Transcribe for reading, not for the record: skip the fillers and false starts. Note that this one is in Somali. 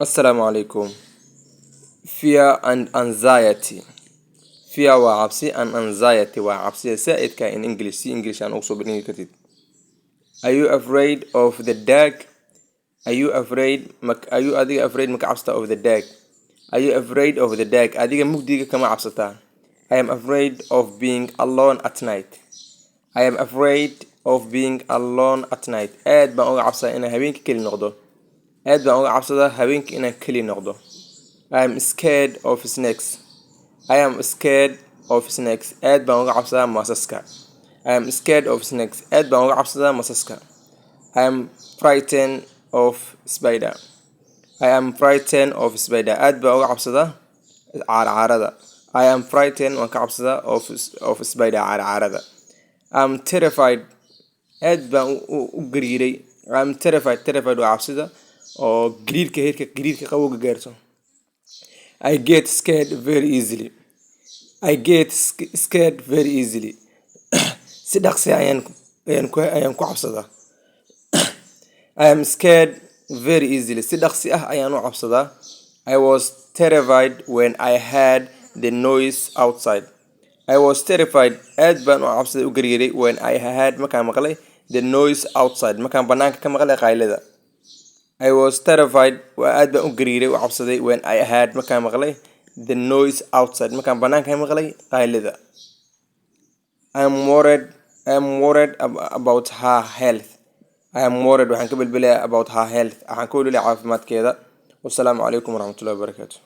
Assalamu alaikum. Fear and anxiety. Fear waa cabsi and anxiety waa cabsida saa'idka in English. Si English aan ugu soo bandhigi kartid. Are you afraid of the dark? Are you adiga afraid maka cabsata of the dark? Are you afraid of the dark? Adiga mugdiga kama cabsataa. I am afraid of being alone at night. I am afraid of being alone at night. Aad baan uga cabsadaa inaan habeenkii keli noqdo. Aad baan uga cabsadaa habeenkii inaan keli noqdo. I am scared of snakes. I am scared of snakes. Aad baan uga cabsadaa masaska. I am scared of snakes. Aad baan uga cabsadaa masaska. I am frightened of spider. I am frightened of spider. Aad baan uga cabsadaa caarada. I am frightened waan ka cabsadaa of spider caarada. I am terrified. Aad baan u gariiray. I am terrified waa cabsida oo gariirka qabowga gaarto. I get scared very easily. I get scared very easily. Si dhaqsi ayaan ku cabsadaa. I am scared very easily. Si dhaqsi ayaan u cabsadaa. I was terrified when I heard the noise outside. I was terrified. Aad baan u cabsaday u gariiray when I heard markaan maqlay the noise outside. Markaan banaanka ka maqlay qaylada. I was terrified. Aad baan u gariiray u cabsaday when I heard markaan maqlay the noise outside. Markaan banaanka ka maqlay qaylada. I am worried about her health. I am worried waxaan ka bilbilaya about her health. Waxaan ka welwelaya caafimaadkeeda. Wassalaamu calaykum waraxmatullaahi wabarakaatuh.